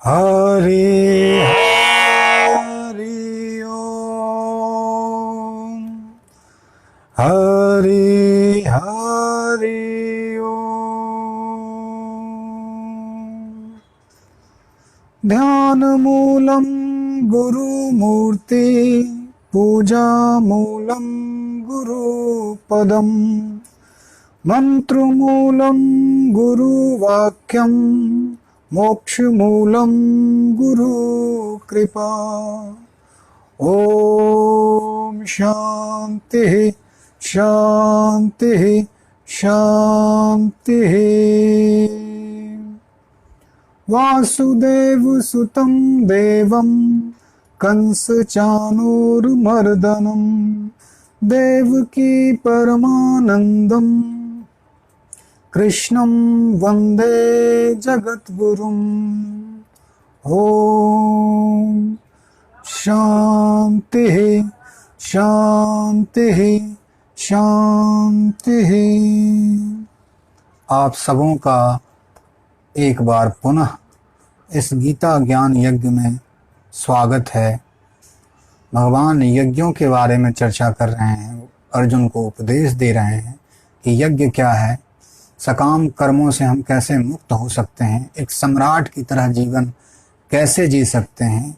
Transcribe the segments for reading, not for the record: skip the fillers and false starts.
हरि हरि ओम, हरि हरि ओम। ध्यान मूलम गुरु मूर्ति, पूजा मूलम गुरु पदम, मंत्र मूलम गुरु वाक्यम, मोक्ष मूलम गुरु कृपा। ओम शांति शांति शांति। वासुदेव सुतं देवं कंस चाणूरमर्दनं, देवकी परमानंदं कृष्णं वंदे जगद्गुरुम्। ओम शांति शांति शांति। आप सबों का एक बार पुनः इस गीता ज्ञान यज्ञ में स्वागत है। भगवान यज्ञों के बारे में चर्चा कर रहे हैं, अर्जुन को उपदेश दे रहे हैं कि यज्ञ क्या है, सकाम कर्मों से हम कैसे मुक्त हो सकते हैं, एक सम्राट की तरह जीवन कैसे जी सकते हैं,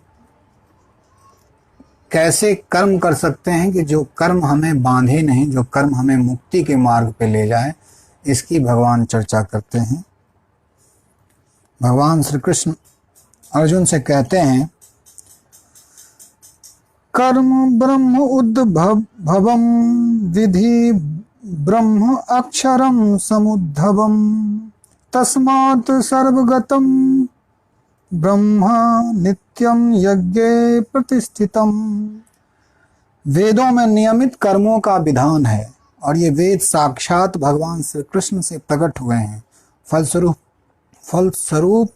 कैसे कर्म कर सकते हैं कि जो कर्म हमें बांधे नहीं, जो कर्म हमें मुक्ति के मार्ग पे ले जाए, इसकी भगवान चर्चा करते हैं। भगवान श्री कृष्ण अर्जुन से कहते हैं, कर्म ब्रह्म उद्भवम विधि ब्रह्म अक्षरम समुद्भवम, तस्मात् सर्वगतम ब्रह्म नित्यम यज्ञे प्रतिष्ठितम। वेदों में नियमित कर्मों का विधान है और ये वेद साक्षात भगवान श्री कृष्ण से प्रकट हुए हैं। फलस्वरूप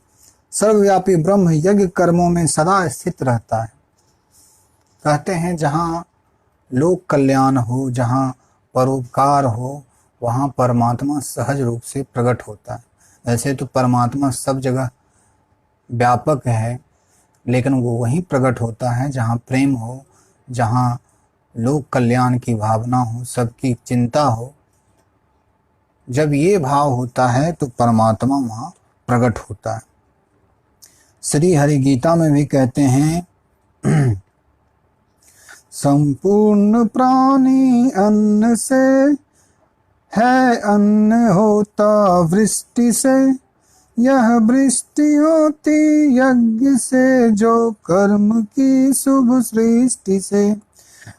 सर्वव्यापी ब्रह्म यज्ञ कर्मों में सदा स्थित रहता है। कहते हैं जहाँ लोक कल्याण हो, जहाँ परोपकार हो, वहाँ परमात्मा सहज रूप से प्रकट होता है। वैसे तो परमात्मा सब जगह व्यापक है, लेकिन वो वहीं प्रकट होता है जहाँ प्रेम हो, जहाँ लोक कल्याण की भावना हो, सबकी चिंता हो। जब ये भाव होता है तो परमात्मा वहाँ प्रकट होता है। श्री हरि गीता में भी कहते हैं, संपूर्ण प्राणी अन्न से है, अन्न होता वृष्टि से, यह वृष्टि होती यज्ञ से, जो कर्म की शुभ सृष्टि से।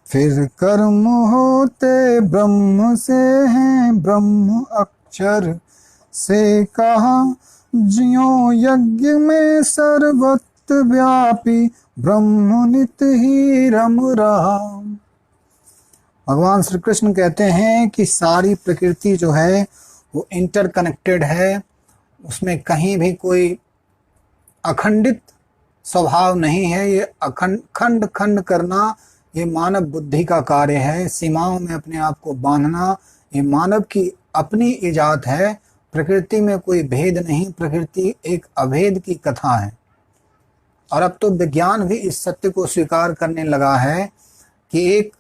फिर कर्म होते ब्रह्म से हैं, ब्रह्म अक्षर से कहा, ज्यों यज्ञ में सर्वत्र व्यापी ब्रह्म नित ही रम रहा। भगवान श्री कृष्ण कहते हैं कि सारी प्रकृति जो है वो इंटरकनेक्टेड है, उसमें कहीं भी कोई अखंडित स्वभाव नहीं है। ये खंड खंड करना ये मानव बुद्धि का कार्य है। सीमाओं में अपने आप को बांधना ये मानव की अपनी इजात है। प्रकृति में कोई भेद नहीं, प्रकृति एक अभेद की कथा है। और अब तो विज्ञान भी इस सत्य को स्वीकार करने लगा है कि एक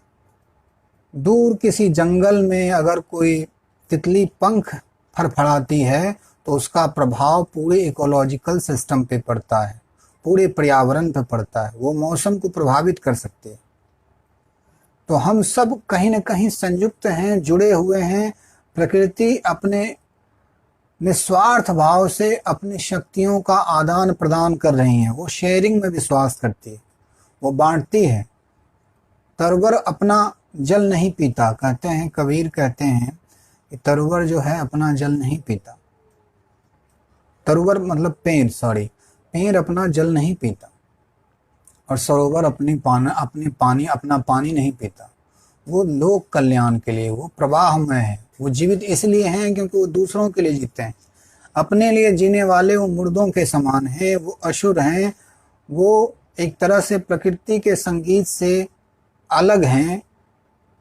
दूर किसी जंगल में अगर कोई तितली पंख फड़फड़ाती है तो उसका प्रभाव पूरे इकोलॉजिकल सिस्टम पे पड़ता है, पूरे पर्यावरण पे पड़ता है, वो मौसम को प्रभावित कर सकते हैं। तो हम सब कहीं न कहीं संयुक्त हैं, जुड़े हुए हैं। प्रकृति अपने निस्वार्थ भाव से अपनी शक्तियों का आदान प्रदान कर रही है। वो शेयरिंग में विश्वास करती है, वो बांटती है। तरवर अपना जल नहीं पीता, कहते हैं कबीर कहते हैं कि तरवर जो है अपना जल नहीं पीता। तरवर मतलब पेड़, पेड़ अपना जल नहीं पीता और सरोवर अपना पानी नहीं पीता। वो लोक कल्याण के लिए, वो प्रवाह में है। वो जीवित इसलिए हैं क्योंकि वो दूसरों के लिए जीते हैं। अपने लिए जीने वाले वो मुर्दों के समान हैं, वो असुर हैं, वो एक तरह से प्रकृति के संगीत से अलग हैं।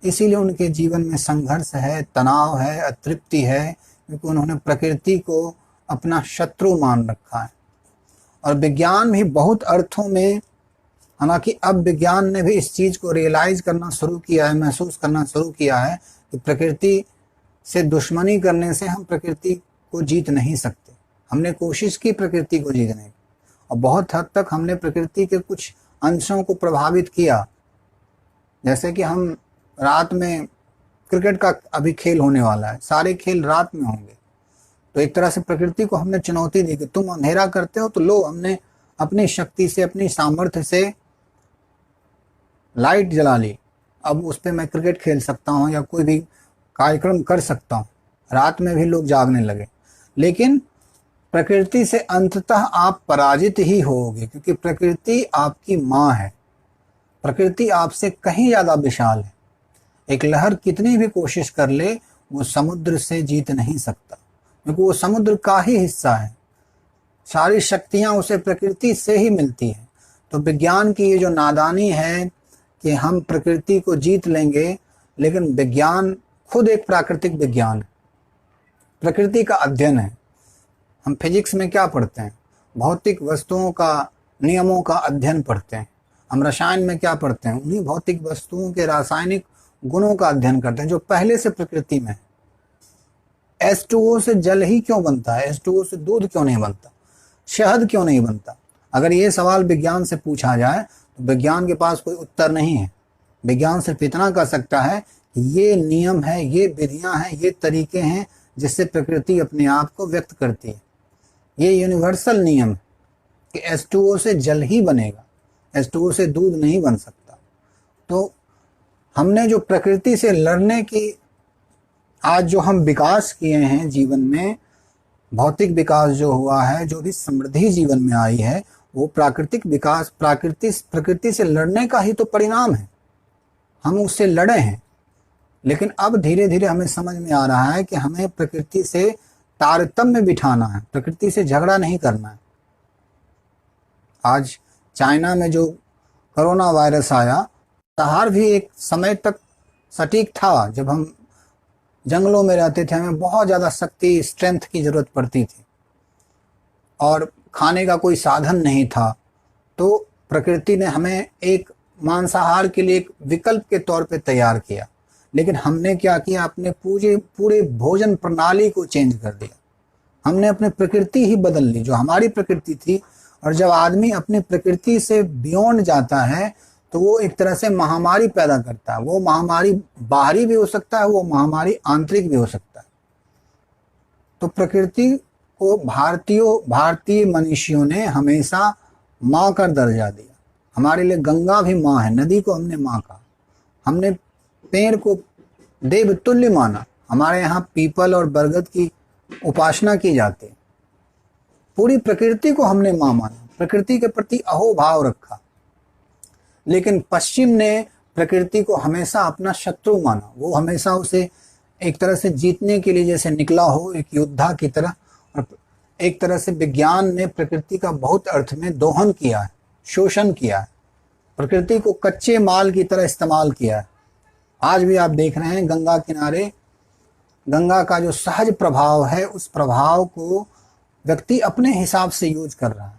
इसीलिए उनके जीवन में संघर्ष है, तनाव है, अतृप्ति है, क्योंकि उन्होंने प्रकृति को अपना शत्रु मान रखा है। और विज्ञान भी बहुत अर्थों में, हालांकि अब विज्ञान ने भी इस चीज़ को रियलाइज करना शुरू किया है, महसूस करना शुरू किया है कि प्रकृति से दुश्मनी करने से हम प्रकृति को जीत नहीं सकते। हमने कोशिश की प्रकृति को जीतने की, और बहुत हद तक हमने प्रकृति के कुछ अंशों को प्रभावित किया। जैसे कि हम रात में, क्रिकेट का अभी खेल होने वाला है, सारे खेल रात में होंगे, तो एक तरह से प्रकृति को हमने चुनौती दी कि तुम अंधेरा करते हो, तो लो, हमने अपनी शक्ति से, अपनी सामर्थ्य से लाइट जला ली, अब उस पर मैं क्रिकेट खेल सकता हूँ या कोई भी कार्यक्रम कर सकता हूँ। रात में भी लोग जागने लगे। लेकिन प्रकृति से अंततः आप पराजित ही होगे, क्योंकि प्रकृति आपकी माँ है। प्रकृति आपसे कहीं ज़्यादा विशाल है। एक लहर कितनी भी कोशिश कर ले, वो समुद्र से जीत नहीं सकता, क्योंकि वो समुद्र का ही हिस्सा है। सारी शक्तियाँ उसे प्रकृति से ही मिलती हैं। तो विज्ञान की ये जो नादानी है कि हम प्रकृति को जीत लेंगे, लेकिन विज्ञान खुद एक प्राकृतिक विज्ञान है, प्रकृति का अध्ययन है। हम फिजिक्स में क्या पढ़ते हैं? भौतिक वस्तुओं का, नियमों का अध्ययन पढ़ते हैं। हम रसायन में क्या पढ़ते हैं? उन्हीं भौतिक वस्तुओं के रासायनिक गुणों का अध्ययन करते हैं जो पहले से प्रकृति में है। H2O से जल ही क्यों बनता है? H2O से दूध क्यों नहीं बनता? शहद क्यों नहीं बनता? अगर ये सवाल विज्ञान से पूछा जाए तो विज्ञान के पास कोई उत्तर नहीं है। विज्ञान सिर्फ इतना कर सकता है कि ये नियम है, ये विधियां हैं, ये तरीके हैं जिससे प्रकृति अपने आप को व्यक्त करती है। ये यूनिवर्सल नियम है कि H2O से जल ही बनेगा, H2O से दूध नहीं बन सकता। तो हमने जो प्रकृति से लड़ने की, आज जो हम विकास किए हैं जीवन में, भौतिक विकास जो हुआ है, जो भी समृद्धि जीवन में आई है, वो प्राकृतिक विकास, प्रकृति से लड़ने का ही तो परिणाम है। हम उससे लड़े हैं, लेकिन अब धीरे धीरे हमें समझ में आ रहा है कि हमें प्रकृति से तारतम्य बिठाना है, प्रकृति से झगड़ा नहीं करना है। आज चाइना में जो कोरोना वायरस आया, सहार भी एक समय तक सटीक था। जब हम जंगलों में रहते थे, हमें बहुत ज़्यादा शक्ति, स्ट्रेंथ की ज़रूरत पड़ती थी और खाने का कोई साधन नहीं था, तो प्रकृति ने हमें एक मांसाहार के लिए एक विकल्प के तौर पे तैयार किया। लेकिन हमने क्या किया? अपने पूरे भोजन प्रणाली को चेंज कर दिया। हमने अपनी प्रकृति ही बदल ली, जो हमारी प्रकृति थी। और जब आदमी अपनी प्रकृति से बियॉन्ड जाता है तो वो एक तरह से महामारी पैदा करता है। वो महामारी बाहरी भी हो सकता है, वो महामारी आंतरिक भी हो सकता है। तो प्रकृति को भारतीय मनीषियों ने हमेशा माँ का दर्जा दिया। हमारे लिए गंगा भी माँ है, नदी को हमने माँ कहा। हमने पेड़ को देवतुल्य माना। हमारे यहाँ पीपल और बरगद की उपासना की जाती है। पूरी प्रकृति को हमने माँ माना, प्रकृति के प्रति अहोभाव रखा। लेकिन पश्चिम ने प्रकृति को हमेशा अपना शत्रु माना। वो हमेशा उसे एक तरह से जीतने के लिए जैसे निकला हो, एक योद्धा की तरह। और एक तरह से विज्ञान ने प्रकृति का बहुत अर्थ में दोहन किया है, शोषण किया है, प्रकृति को कच्चे माल की तरह इस्तेमाल किया है। आज भी आप देख रहे हैं गंगा किनारे, गंगा का जो सहज प्रभाव है, उस प्रभाव को व्यक्ति अपने हिसाब से यूज कर रहा है।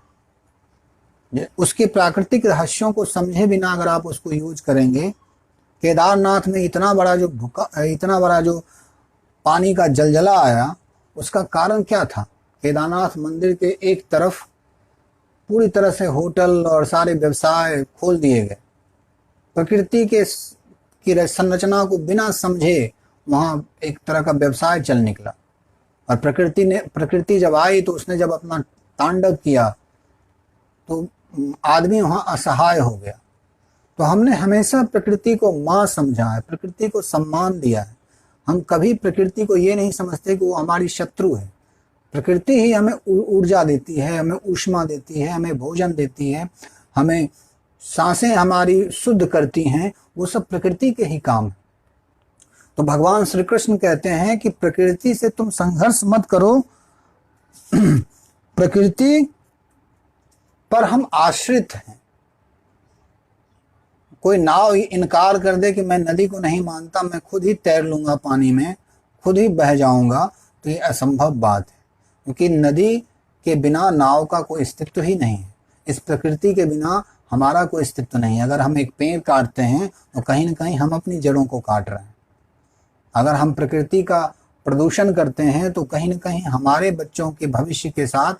उसके प्राकृतिक रहस्यों को समझे बिना अगर आप उसको यूज करेंगे, केदारनाथ में इतना बड़ा जो पानी का जलजला आया, उसका कारण क्या था? केदारनाथ मंदिर के एक तरफ पूरी तरह से होटल और सारे व्यवसाय खोल दिए गए। प्रकृति की संरचना को बिना समझे वहाँ एक तरह का व्यवसाय चल निकला। और प्रकृति जब आई तो उसने जब अपना तांडव किया तो आदमी वहाँ असहाय हो गया। तो हमने हमेशा प्रकृति को माँ समझा है, प्रकृति को सम्मान दिया है। हम कभी प्रकृति को ये नहीं समझते कि वो हमारी शत्रु है। प्रकृति ही हमें ऊर्जा देती है, हमें ऊष्मा देती है, हमें भोजन देती है, हमें सांसें हमारी शुद्ध करती हैं। वो सब प्रकृति के ही काम है। तो भगवान श्री कृष्ण कहते हैं कि प्रकृति से तुम संघर्ष मत करो, प्रकृति पर हम आश्रित हैं। कोई नाव इनकार कर दे कि मैं नदी को नहीं मानता, मैं खुद ही तैर लूंगा पानी में, खुद ही बह जाऊंगा, तो ये असंभव बात है, क्योंकि नदी के बिना नाव का कोई अस्तित्व ही नहीं है। इस प्रकृति के बिना हमारा कोई अस्तित्व नहीं है। अगर हम एक पेड़ काटते हैं तो कहीं ना कहीं हम अपनी जड़ों को काट रहे हैं। अगर हम प्रकृति का प्रदूषण करते हैं तो कहीं ना कहीं हमारे बच्चों के भविष्य के साथ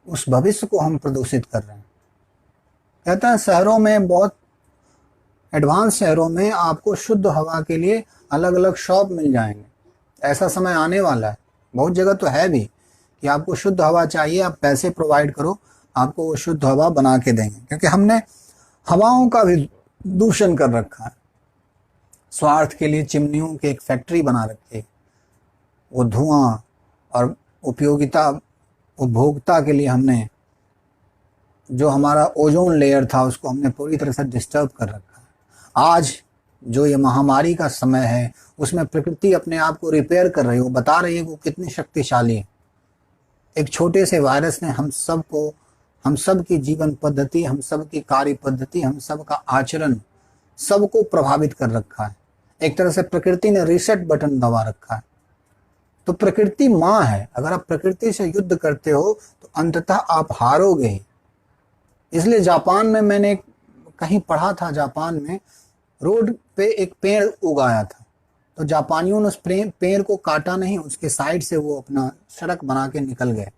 उस भविष्य को हम प्रदूषित कर रहे हैं। कहते हैं शहरों में, बहुत एडवांस शहरों में आपको शुद्ध हवा के लिए अलग अलग शॉप मिल जाएंगे। ऐसा समय आने वाला है, बहुत जगह तो है भी, कि आपको शुद्ध हवा चाहिए, आप पैसे प्रोवाइड करो, आपको वो शुद्ध हवा बना के देंगे। क्योंकि हमने हवाओं का भी दूषण कर रखा है। स्वार्थ के लिए चिमनियों की एक फैक्ट्री बना रखी है। वो धुआं और उपभोक्ता के लिए हमने जो हमारा ओजोन लेयर था उसको हमने पूरी तरह से डिस्टर्ब कर रखा है। आज जो ये महामारी का समय है उसमें प्रकृति अपने आप को रिपेयर कर रही है, वो बता रही है वो कितनी शक्तिशाली है। एक छोटे से वायरस ने हम सब की जीवन पद्धति, हम सब की कार्य पद्धति, हम सब का आचरण, सबको प्रभावित कर रखा है। एक तरह से प्रकृति ने रीसेट बटन दबा रखा है। तो प्रकृति माँ है। अगर आप प्रकृति से युद्ध करते हो तो अंततः आप हारोगे ही। इसलिए जापान में मैंने कहीं पढ़ा था, जापान में रोड पे एक पेड़ उगाया था, तो जापानियों ने उस पेड़ को काटा नहीं, उसके साइड से वो अपना सड़क बना के निकल गए।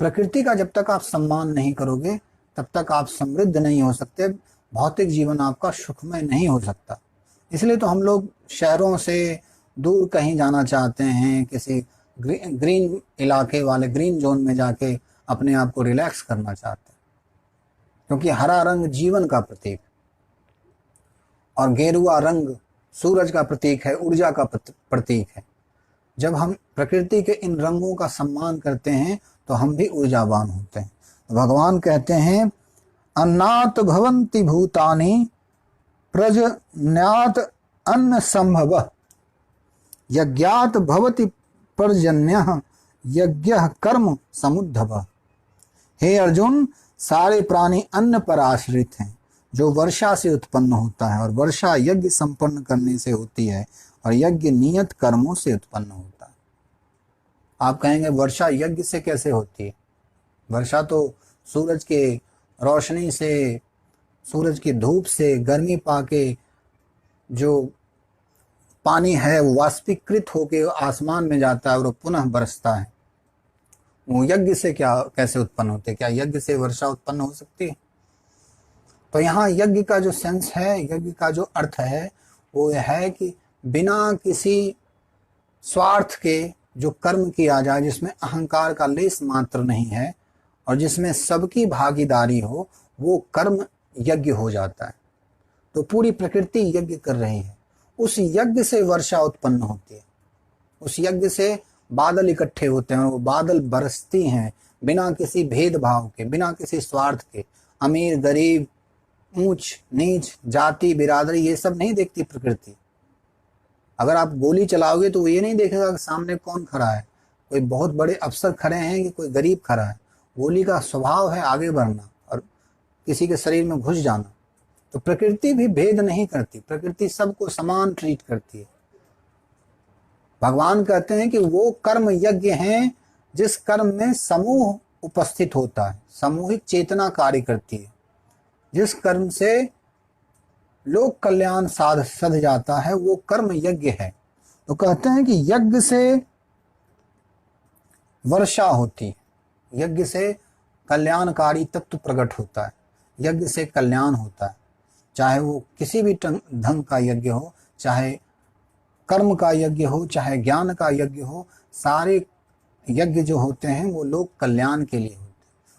प्रकृति का जब तक आप सम्मान नहीं करोगे तब तक आप समृद्ध नहीं हो सकते, भौतिक जीवन आपका सुखमय नहीं हो सकता। इसलिए तो हम लोग शहरों से दूर कहीं जाना चाहते हैं, किसी ग्रीन इलाके वाले ग्रीन जोन में जाके अपने आप को रिलैक्स करना चाहते हैं, क्योंकि हरा रंग जीवन का प्रतीक और गेरुआ रंग सूरज का प्रतीक है, ऊर्जा का प्रतीक है। जब हम प्रकृति के इन रंगों का सम्मान करते हैं तो हम भी ऊर्जावान होते हैं। तो भगवान कहते हैं अन्नात भवन्ति भूतानि प्रजन्यात अन्न संभव यज्ञात भवति पर्जन्यः यज्ञः कर्म समुद्धव। हे अर्जुन, सारे प्राणी अन्न पर आश्रित हैं जो वर्षा से उत्पन्न होता है, और वर्षा यज्ञ संपन्न करने से होती है, और यज्ञ नियत कर्मों से उत्पन्न होता है। आप कहेंगे वर्षा यज्ञ से कैसे होती है? वर्षा तो सूरज के रोशनी से, सूरज की धूप से गर्मी पाके जो पानी है वो वाष्पीकृत होके आसमान में जाता है और वो पुनः बरसता है। वो यज्ञ से कैसे उत्पन्न होते? क्या यज्ञ से वर्षा उत्पन्न हो सकती है? तो यहाँ यज्ञ का जो सेंस है, यज्ञ का जो अर्थ है वो यह है कि बिना किसी स्वार्थ के जो कर्म किया जाए, जिसमें अहंकार का लेस मात्र नहीं है और जिसमें सबकी भागीदारी हो, वो कर्म यज्ञ हो जाता है। तो पूरी प्रकृति यज्ञ कर रही है, उस यज्ञ से वर्षा उत्पन्न होती है, उस यज्ञ से बादल इकट्ठे होते हैं और वो बादल बरसती हैं बिना किसी भेदभाव के, बिना किसी स्वार्थ के। अमीर गरीब, ऊंच नीच, जाति बिरादरी, ये सब नहीं देखती प्रकृति। अगर आप गोली चलाओगे तो वो ये नहीं देखेगा कि सामने कौन खड़ा है, कोई बहुत बड़े अफसर खड़े हैं कि कोई गरीब खड़ा है। गोली का स्वभाव है आगे बढ़ना और किसी के शरीर में घुस जाना। तो प्रकृति भी भेद नहीं करती, प्रकृति सबको समान ट्रीट करती है। भगवान कहते हैं कि वो कर्म यज्ञ हैं जिस कर्म में समूह उपस्थित होता है, सामूहिक चेतना कार्य करती है, जिस कर्म से लोक कल्याण सध जाता है, वो कर्म यज्ञ है। तो कहते हैं कि यज्ञ से वर्षा होती है, यज्ञ से कल्याणकारी तत्व प्रकट होता है, यज्ञ से कल्याण होता है। चाहे वो किसी भी ढंग का यज्ञ हो, चाहे कर्म का यज्ञ हो, चाहे ज्ञान का यज्ञ हो, सारे यज्ञ जो होते हैं वो लोक कल्याण के लिए होते हैं,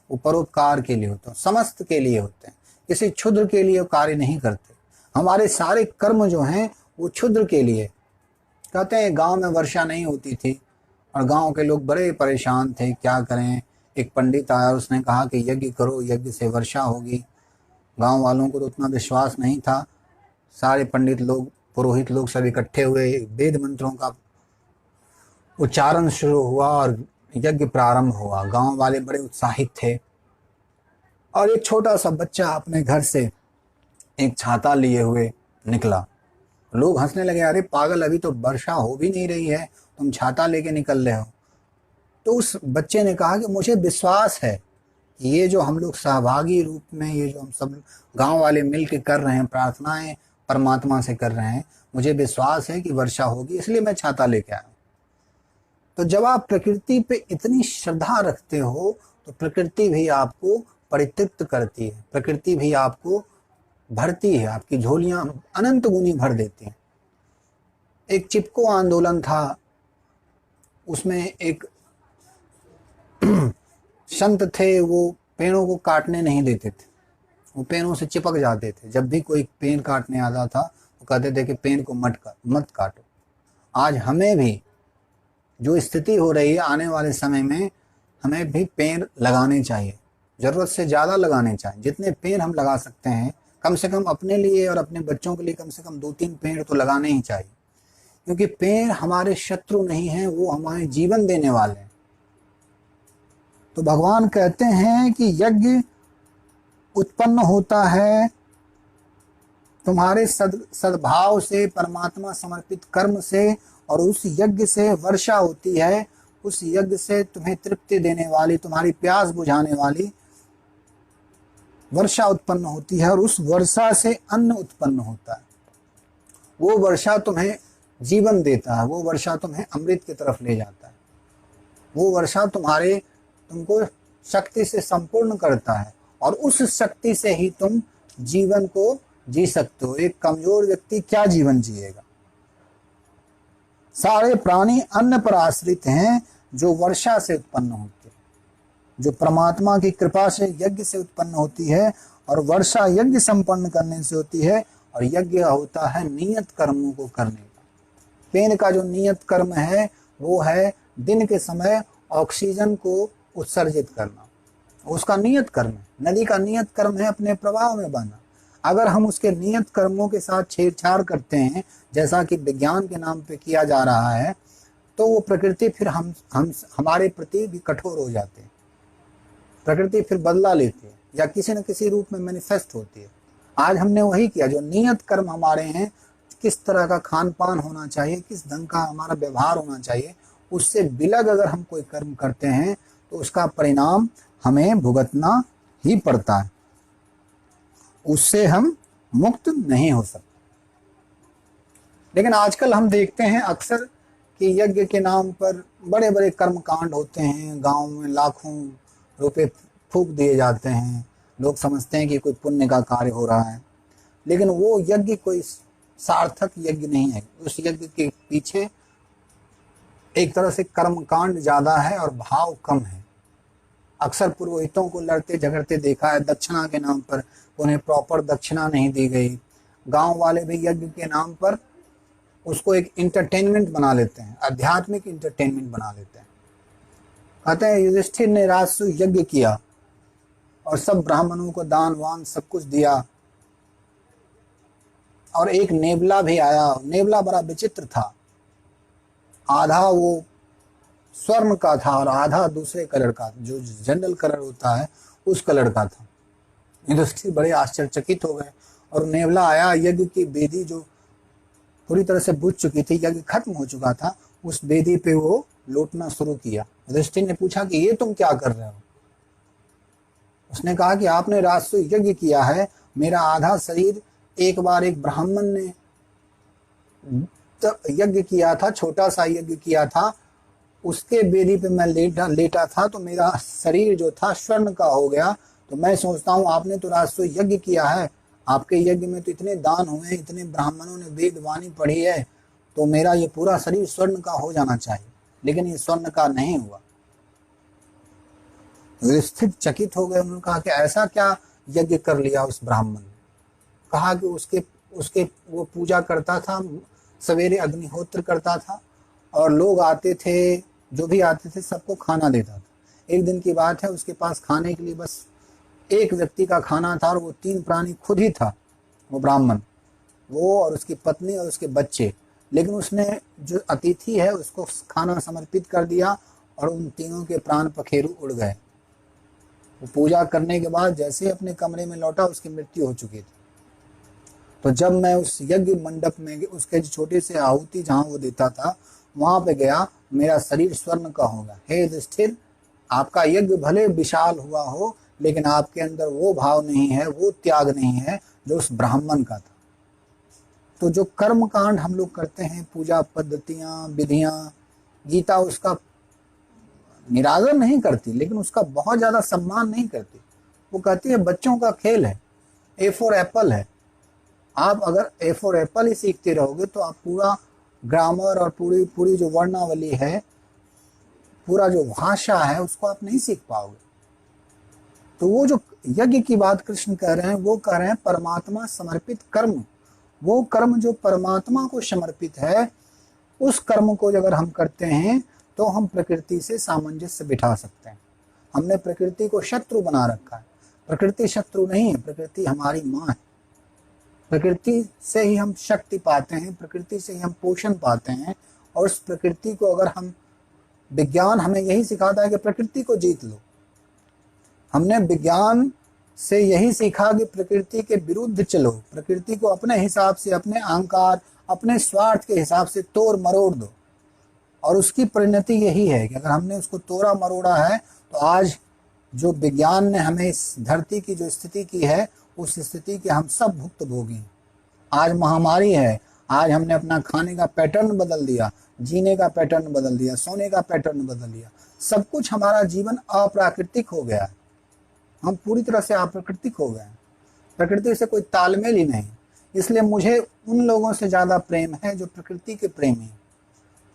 वो परोपकार के लिए होते हैं, समस्त के लिए होते हैं। किसी क्षुद्र के लिए कार्य नहीं करते। हमारे सारे कर्म जो हैं वो क्षुद्र के लिए। कहते हैं गांव में वर्षा नहीं होती थी और गांव के लोग बड़े परेशान थे, क्या करें। एक पंडित आया, उसने कहा कि यज्ञ करो, यज्ञ से वर्षा होगी। गांव वालों को तो उतना विश्वास नहीं था। सारे पंडित लोग पुरोहित लोग सब इकट्ठे हुए, वेद मंत्रों का उच्चारण शुरू हुआ और यज्ञ प्रारंभ हुआ। गांव वाले बड़े उत्साहित थे और एक छोटा सा बच्चा अपने घर से एक छाता लिए हुए निकला। लोग हंसने लगे, अरे पागल, अभी तो वर्षा हो भी नहीं रही है, तुम छाता लेके निकल रहे हो। तो उस बच्चे ने कहा कि मुझे विश्वास है कि ये जो हम लोग सहभागी रूप में, ये जो हम सब गांव वाले मिल के कर रहे हैं, प्रार्थनाएं परमात्मा से कर रहे हैं, मुझे विश्वास है कि वर्षा होगी, इसलिए मैं छाता लेके आया। तो जब आप प्रकृति पे इतनी श्रद्धा रखते हो तो प्रकृति भी आपको परितृप्त करती है, प्रकृति भी आपको भरती है, आपकी झोलियां अनंत गुनी भर देती हैं। एक चिपको आंदोलन था, उसमें एक संत थे, वो पेड़ों को काटने नहीं देते थे, वो पेड़ों से चिपक जाते थे। जब भी कोई पेड़ काटने आता था वो कहते थे कि पेड़ को मत काटो। आज हमें भी जो स्थिति हो रही है, आने वाले समय में हमें भी पेड़ लगाने चाहिए, ज़रूरत से ज़्यादा लगाने चाहिए। जितने पेड़ हम लगा सकते हैं, कम से कम अपने लिए और अपने बच्चों के लिए कम से कम 2-3 पेड़ तो लगाने ही चाहिए, क्योंकि पेड़ हमारे शत्रु नहीं हैं, वो हमारे जीवन देने वाले हैं। तो भगवान कहते हैं कि यज्ञ उत्पन्न होता है तुम्हारे सद्भाव से, परमात्मा समर्पित कर्म से, और उस यज्ञ से वर्षा होती है, उस यज्ञ से तुम्हें तृप्ति देने वाली, तुम्हारी प्यास बुझाने वाली वर्षा उत्पन्न होती है, और उस वर्षा से अन्न उत्पन्न होता है। वो वर्षा तुम्हें जीवन देता है, वो वर्षा तुम्हें अमृत की तरफ ले जाता है, वो वर्षा तुमको शक्ति से संपूर्ण करता है, और उस शक्ति से ही तुम जीवन को जी सकते हो। एक कमजोर व्यक्ति क्या जीवन जिएगा? सारे प्राणी अन्न पर आश्रित हैं जो वर्षा से उत्पन्न होते हैं, जो परमात्मा की कृपा से यज्ञ से उत्पन्न होती है, और वर्षा यज्ञ संपन्न करने से होती है, और यज्ञ होता है नियत कर्मों को करने का। पेड़ का जो नियत कर्म है वो है दिन के समय ऑक्सीजन को उत्सर्जित करना, उसका नियत कर्म है। नदी का नियत कर्म है अपने प्रवाह में बहना। अगर हम उसके नियत कर्मों के साथ छेड़छाड़ करते हैं, जैसा कि विज्ञान के नाम पे किया जा रहा है, तो वो प्रकृति फिर हमारे प्रति भी कठोर हो जाते हैं, प्रकृति फिर बदला लेती है या किसी न किसी रूप में मैनिफेस्ट होती है। आज हमने वही किया, जो नियत कर्म हमारे हैं, किस तरह का खान पान होना चाहिए, किस ढंग का हमारा व्यवहार होना चाहिए, उससे बिलग अगर हम कोई कर्म करते हैं तो उसका परिणाम हमें भुगतना ही पड़ता है, उससे हम मुक्त नहीं हो सकते। लेकिन आजकल हम देखते हैं अक्सर कि यज्ञ के नाम पर बड़े बड़े कर्म कांड होते हैं, गांव में लाखों रुपए फूंक दिए जाते हैं, लोग समझते हैं कि कोई पुण्य का कार्य हो रहा है, लेकिन वो यज्ञ कोई सार्थक यज्ञ नहीं है। उस यज्ञ के पीछे एक तरह से कर्म कांड ज़्यादा है और भाव कम है। अक्सर पुरोहितों को लड़ते झगड़ते देखा है दक्षिणा के नाम पर, उन्हें प्रॉपर दक्षिणा नहीं दी गई। गांव वाले भी यज्ञ के नाम पर उसको एक इंटरटेनमेंट बना लेते हैं, आध्यात्मिक इंटरटेनमेंट बना लेते हैं। कहते हैं युधिष्ठिर ने राजसु यज्ञ किया और सब ब्राह्मणों को दान वान सब कुछ दिया, और एक नेबला भी आया। नेबला बड़ा विचित्र था, आधा वो स्वर्ण का था और आधा दूसरे कलर का, जो जनरल कलर होता है उस कलर का था। युधिष्ठिर बड़े आश्चर्यचकित हो गए, और नेबला आया, यज्ञ की वेदी जो पूरी तरह से बुझ चुकी थी, यज्ञ खत्म हो चुका था, उस वेदी पे वो लौटना शुरू किया। युधिष्ठिर ने पूछा कि ये तुम क्या कर रहे हो? उसने कहा कि आपने राजसु यज्ञ किया है, मेरा आधा शरीर एक बार एक ब्राह्मण ने यज्ञ किया था, छोटा सा यज्ञ किया था, उसके बेदी पे मैं लेटा था, तो मेरा शरीर जो था स्वर्ण का हो गया। तो मैं सोचता हूँ आपने तो राजसु यज्ञ किया है, आपके यज्ञ में तो इतने दान हुए, इतने ब्राह्मणों ने वेद वाणी पढ़ी है, तो मेरा ये पूरा शरीर स्वर्ण का हो जाना चाहिए, लेकिन ये स्वर्ण का नहीं हुआ। युधिष्ठिर चकित हो गए। उन्होंने कहा कि ऐसा क्या यज्ञ कर लिया उस ब्राह्मण ने? कहा कि उसके वो पूजा करता था, सवेरे अग्निहोत्र करता था, और लोग आते थे, जो भी आते थे सबको खाना देता था। एक दिन की बात है, उसके पास खाने के लिए बस एक व्यक्ति का खाना था, और वो 3 प्राणी खुद ही था। वो ब्राह्मण वो और उसकी पत्नी और उसके बच्चे। लेकिन उसने जो अतिथि है उसको खाना समर्पित कर दिया और उन तीनों के प्राण पखेरु उड़ गए। वो पूजा करने के बाद जैसे ही अपने कमरे में लौटा उसकी मृत्यु हो चुकी थी। तो जब मैं उस यज्ञ मंडप में उसके छोटे से आहुति जहाँ वो देता था वहां पे गया, मेरा शरीर स्वर्ण का होगा। हे युधिष्ठिर, आपका यज्ञ भले विशाल हुआ हो लेकिन आपके अंदर वो भाव नहीं है, वो त्याग नहीं है जो उस ब्राह्मण का था। तो जो कर्म कांड हम लोग करते हैं, पूजा पद्धतियां, विधियां, गीता उसका निरादर नहीं करती, लेकिन उसका बहुत ज्यादा सम्मान नहीं करती। वो कहती है बच्चों का खेल है, ए फॉर एप्पल है। आप अगर ए फॉर एप्पल ही सीखते रहोगे तो आप पूरा ग्रामर और पूरी जो वर्णावली है, पूरा जो भाषा है, उसको आप नहीं सीख पाओगे। तो वो जो यज्ञ की बात कृष्ण कह रहे हैं, वो कह रहे हैं परमात्मा समर्पित कर्म। वो कर्म जो परमात्मा को समर्पित है, उस कर्म को अगर हम करते हैं तो हम प्रकृति से सामंजस्य बिठा सकते हैं। हमने प्रकृति को शत्रु बना रखा है। प्रकृति शत्रु नहीं है, प्रकृति हमारी माँ है। प्रकृति से ही हम शक्ति पाते हैं, प्रकृति से ही हम पोषण पाते हैं। और उस प्रकृति को अगर हम, विज्ञान हमें यही सिखाता है कि प्रकृति को जीत लो। हमने विज्ञान से यही सीखा कि प्रकृति के विरुद्ध चलो, प्रकृति को अपने हिसाब से, अपने अहंकार, अपने स्वार्थ के हिसाब से तोड़ मरोड़ दो। और उसकी परिणति यही है कि अगर हमने उसको तोड़ा मरोड़ा है तो आज जो विज्ञान ने हमें इस धरती की जो स्थिति की है, उस स्थिति के हम सब भुक्तभोगी हैं। आज महामारी है, आज हमने अपना खाने का पैटर्न बदल दिया, जीने का पैटर्न बदल दिया, सोने का पैटर्न बदल दिया। सब कुछ हमारा जीवन अप्राकृतिक हो गया है। हम पूरी तरह से अप्राकृतिक हो गए हैं, प्रकृति से कोई तालमेल ही नहीं। इसलिए मुझे उन लोगों से ज़्यादा प्रेम है जो प्रकृति के प्रेमी हैं,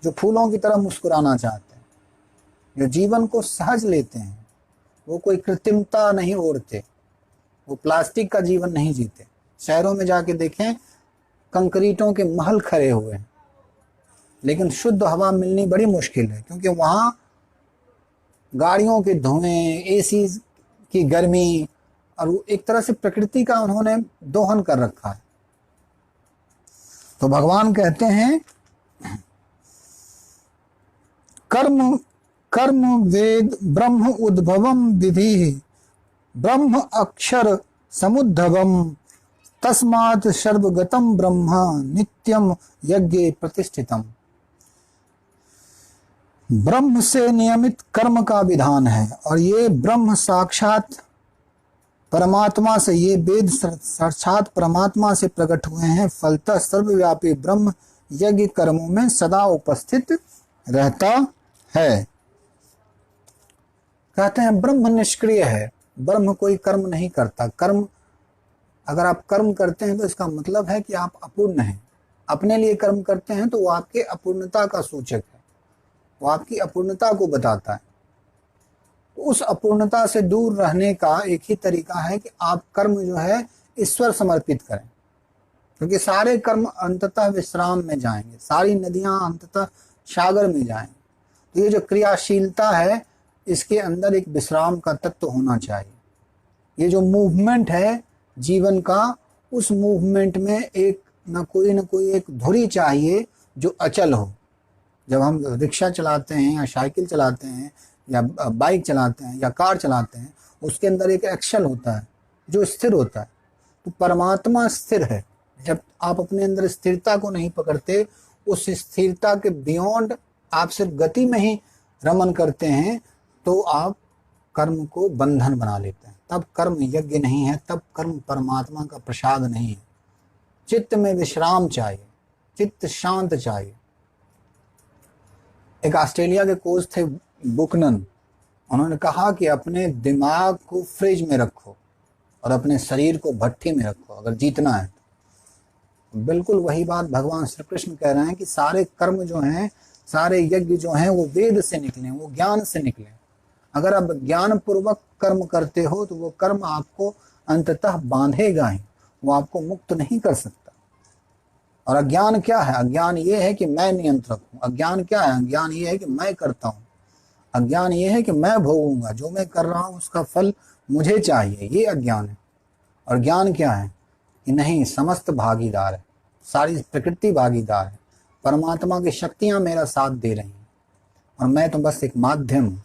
जो फूलों की तरह मुस्कुराना चाहते हैं, जो जीवन को सहज लेते हैं। वो कोई कृत्रिमता नहीं ओढ़ते, वो प्लास्टिक का जीवन नहीं जीते। शहरों में जाके देखें, कंक्रीटों के महल खड़े हुए हैं, लेकिन शुद्ध हवा मिलनी बड़ी मुश्किल है, क्योंकि वहाँ गाड़ियों के धुएं, एसी की गर्मी, और वो एक तरह से प्रकृति का उन्होंने दोहन कर रखा है। तो भगवान कहते हैं कर्म कर्म वेद ब्रह्म उद्भवम विधि ब्रह्म अक्षर समुद्भवम तस्मात् सर्वगतम ब्रह्म नित्यम यज्ञे प्रतिष्ठितम। ब्रह्म से नियमित कर्म का विधान है और ये ब्रह्म साक्षात परमात्मा से, ये वेद साक्षात परमात्मा से प्रकट हुए हैं। फलतः सर्वव्यापी ब्रह्म यज्ञ कर्मों में सदा उपस्थित रहता है। कहते हैं ब्रह्म निष्क्रिय है, ब्रह्म कोई कर्म नहीं करता। कर्म, अगर आप कर्म करते हैं तो इसका मतलब है कि आप अपूर्ण हैं। अपने लिए कर्म करते हैं तो वो आपके अपूर्णता का सूचक है, वो आपकी अपूर्णता को बताता है। उस अपूर्णता से दूर रहने का एक ही तरीका है कि आप कर्म जो है ईश्वर समर्पित करें, क्योंकि सारे कर्म अंततः विश्राम में जाएंगे, सारी नदियां अंततः सागर में जाएंगे। तो ये जो क्रियाशीलता है, इसके अंदर एक विश्राम का तत्व होना चाहिए। ये जो मूवमेंट है जीवन का, उस मूवमेंट में एक न कोई एक धुरी चाहिए जो अचल हो। जब हम रिक्शा चलाते हैं या साइकिल चलाते हैं या बाइक चलाते हैं या कार चलाते हैं, उसके अंदर एक एक्शन होता है जो स्थिर होता है। तो परमात्मा स्थिर है। जब आप अपने अंदर स्थिरता को नहीं पकड़ते, उस स्थिरता के बियॉन्ड आप सिर्फ गति में ही रमन करते हैं, तो आप कर्म को बंधन बना लेते हैं। तब कर्म यज्ञ नहीं है, तब कर्म परमात्मा का प्रसाद नहीं है। चित्त में विश्राम चाहिए, चित्त शांत चाहिए। एक ऑस्ट्रेलिया के कोच थे बुकनन, उन्होंने कहा कि अपने दिमाग को फ्रिज में रखो और अपने शरीर को भट्टी में रखो अगर जीतना है तो। बिल्कुल वही बात भगवान श्री कृष्ण कह रहे हैं कि सारे कर्म जो हैं, सारे यज्ञ जो हैं, वो वेद से निकले, वो ज्ञान से निकले। अगर आप ज्ञान पूर्वक कर्म करते हो तो वो कर्म आपको अंततः बांधेगा ही, वो आपको मुक्त नहीं कर सकता। और अज्ञान क्या है? अज्ञान ये है कि मैं नियंत्रक हूँ। अज्ञान क्या है? अज्ञान ये है कि मैं करता हूँ। अज्ञान ये है कि मैं भोगूंगा, जो मैं कर रहा हूँ उसका फल मुझे चाहिए, ये अज्ञान है। और ज्ञान क्या है? कि नहीं, समस्त भागीदार है। सारी प्रकृति भागीदार है, परमात्मा की शक्तियां मेरा साथ दे रही हैं और मैं तो बस एक माध्यम हूं।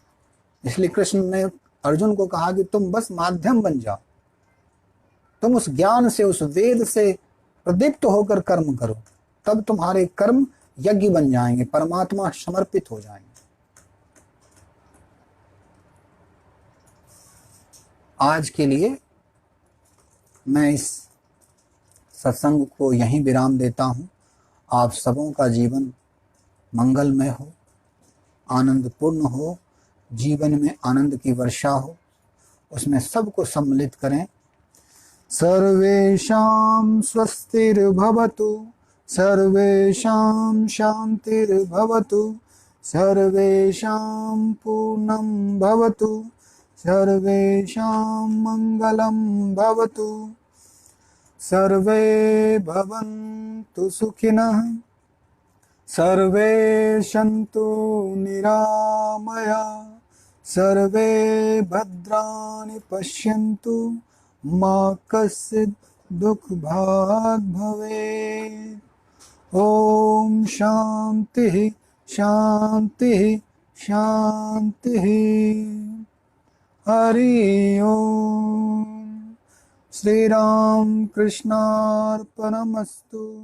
इसलिए कृष्ण ने अर्जुन को कहा कि तुम बस माध्यम बन जाओ, तुम उस ज्ञान से, उस वेद से प्रदीप्त होकर कर्म करो, तब तुम्हारे कर्म यज्ञ बन जाएंगे, परमात्मा समर्पित हो जाएंगे। आज के लिए मैं इस सत्संग को यहीं विराम देता हूं। आप सबों का जीवन मंगलमय हो, आनंदपूर्ण हो, जीवन में आनंद की वर्षा हो, उसमें सबको सम्मिलित करें। सर्वेषां स्वस्तिर्भवतु, सर्वेषां शान्तिर्भवतु, सर्वेषां पूर्णं भवतु, सर्वेषां मङ्गलं भवतु, सर्वे भवन्तु सुखिनः, सर्वे सन्तु निरामया, सर्वे भद्राणि पश्यन्तु, मा कश्चित् दुःखभाग् भवेत्। ॐ शान्तिः शान्तिः शान्तिः। हरि ओम। श्री राम कृष्णार्पणमस्तु।